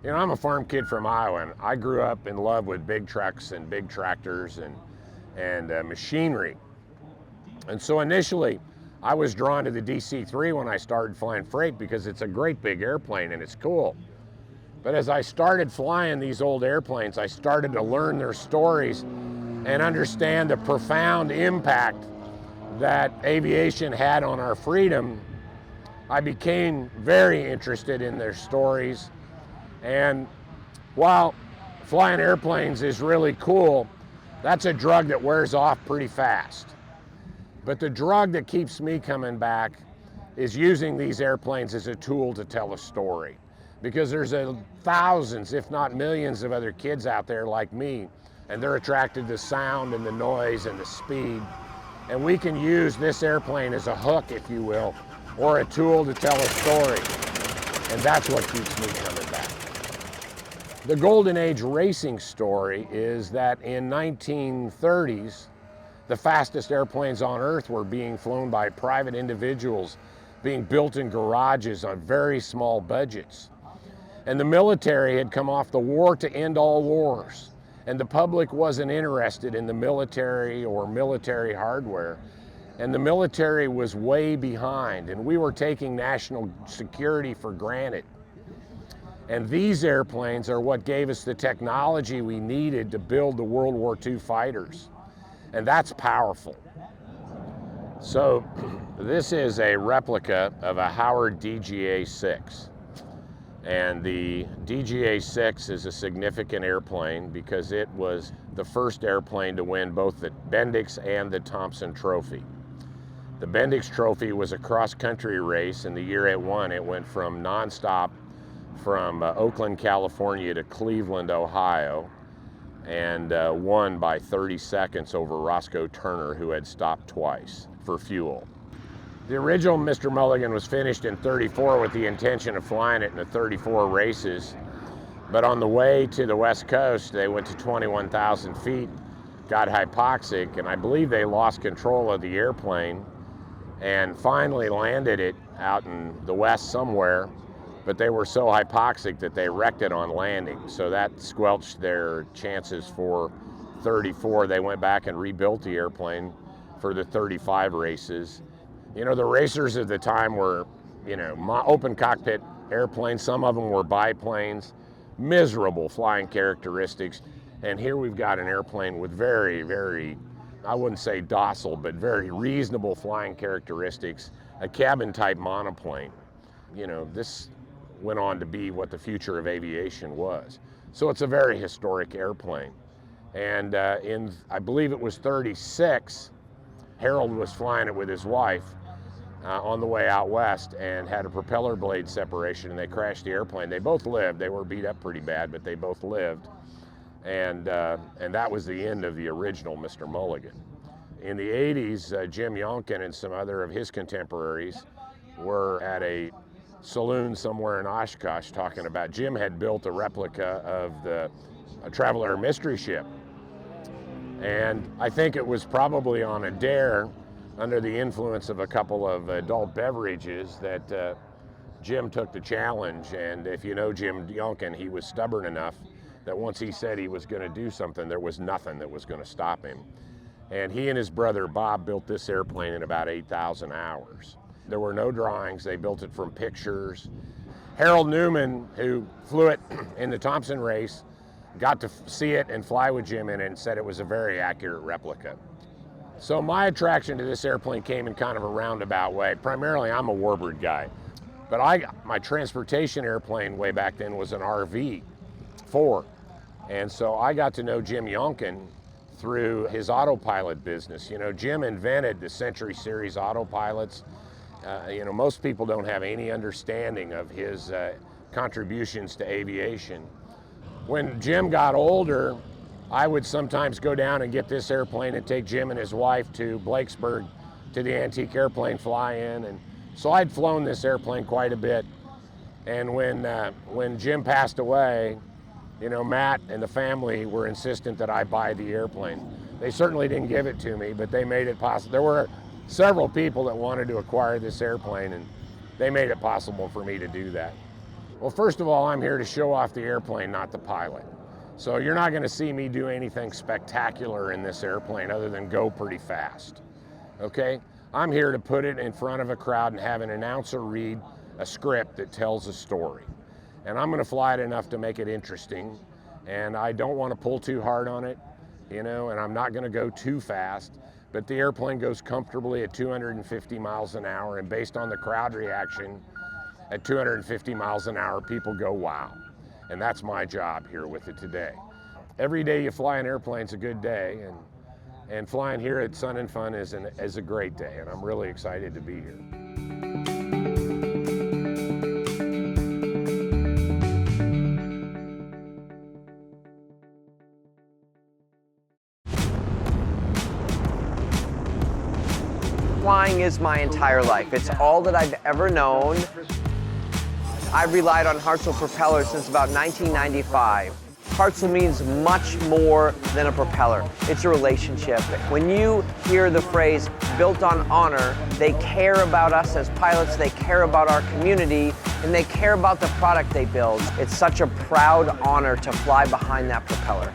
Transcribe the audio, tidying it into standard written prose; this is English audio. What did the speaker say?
You know, I'm a farm kid from Iowa, and I grew up in love with big trucks and big tractors and machinery. And so initially, I was drawn to the DC-3 when I started flying freight because it's a great big airplane and it's cool. But as I started flying these old airplanes, I started to learn their stories and understand the profound impact that aviation had on our freedom. I became very interested in their stories. And while flying airplanes is really cool, that's a drug that wears off pretty fast. But the drug that keeps me coming back is using these airplanes as a tool to tell a story. Because there's thousands, if not millions, of other kids out there like me, and they're attracted to sound and the noise and the speed. And we can use this airplane as a hook, if you will, or a tool to tell a story. And that's what keeps me coming back. The Golden Age racing story is that in 1930s, the fastest airplanes on Earth were being flown by private individuals, being built in garages on very small budgets. And the military had come off the war to end all wars. And the public wasn't interested in the military or military hardware. And the military was way behind, and we were taking national security for granted. And these airplanes are what gave us the technology we needed to build the World War II fighters. And that's powerful. So this is a replica of a Howard DGA-6. And the DGA-6 is a significant airplane because it was the first airplane to win both the Bendix and the Thompson Trophy. The Bendix Trophy was a cross-country race, and the year it won, it went from nonstop from Oakland, California to Cleveland, Ohio, and won by 30 seconds over Roscoe Turner, who had stopped twice for fuel. The original Mister Mulligan was finished in 34 with the intention of flying it in the 34 races, but on the way to the West Coast, they went to 21,000 feet, got hypoxic, and I believe they lost control of the airplane and finally landed it out in the West somewhere, but they were so hypoxic that they wrecked it on landing. So that squelched their chances for 34. They went back and rebuilt the airplane for the 35 races. You know, the racers at the time were, you know, open cockpit airplanes. Some of them were biplanes, miserable flying characteristics. And here we've got an airplane with very, very, I wouldn't say docile, but very reasonable flying characteristics, a cabin type monoplane. You know, this went on to be what the future of aviation was. So it's a very historic airplane. And in, I believe it was 36, Harold was flying it with his wife on the way out west and had a propeller blade separation, and they crashed the airplane. They both lived. They were beat up pretty bad, but they both lived. And that was the end of the original Mister Mulligan. In the 80s, Jim Yonkin and some other of his contemporaries were at a saloon somewhere in Oshkosh talking about, Jim had built a replica of the Traveler mystery ship. And I think it was probably on a dare under the influence of a couple of adult beverages that Jim took the challenge. And if you know Jim Yonkin, he was stubborn enough that once he said he was going to do something, there was nothing that was going to stop him. And he and his brother Bob built this airplane in about 8,000 hours. There were no drawings. They built it from pictures. Harold Newman, who flew it in the Thompson race, got to see it and fly with Jim in it and said it was a very accurate replica. So my attraction to this airplane came in kind of a roundabout way. Primarily, I'm a warbird guy. But my transportation airplane way back then was an RV-4. And so I got to know Jim Yonkin through his autopilot business. You know, Jim invented the Century Series autopilots. You know, most people don't have any understanding of his contributions to aviation. When Jim got older, I would sometimes go down and get this airplane and take Jim and his wife to Blakesburg to the antique airplane fly-in. And so I'd flown this airplane quite a bit. And when Jim passed away, you know, Matt and the family were insistent that I buy the airplane. They certainly didn't give it to me, but they made it possible. There were several people that wanted to acquire this airplane, and they made it possible for me to do that. Well, first of all, I'm here to show off the airplane, not the pilot. So you're not going to see me do anything spectacular in this airplane other than go pretty fast, okay? I'm here to put it in front of a crowd and have an announcer read a script that tells a story. And I'm going to fly it enough to make it interesting, and I don't want to pull too hard on it, you know, and I'm not going to go too fast, but the airplane goes comfortably at 250 miles an hour, and based on the crowd reaction, at 250 miles an hour, people go, wow. And that's my job here with it today. Every day you fly an airplane's a good day, and flying here at Sun and Fun is a great day, and I'm really excited to be here. Flying is my entire life. It's all that I've ever known. I've relied on Hartzell propellers since about 1995. Hartzell means much more than a propeller. It's a relationship. When you hear the phrase built on honor, they care about us as pilots, they care about our community, and they care about the product they build. It's such a proud honor to fly behind that propeller.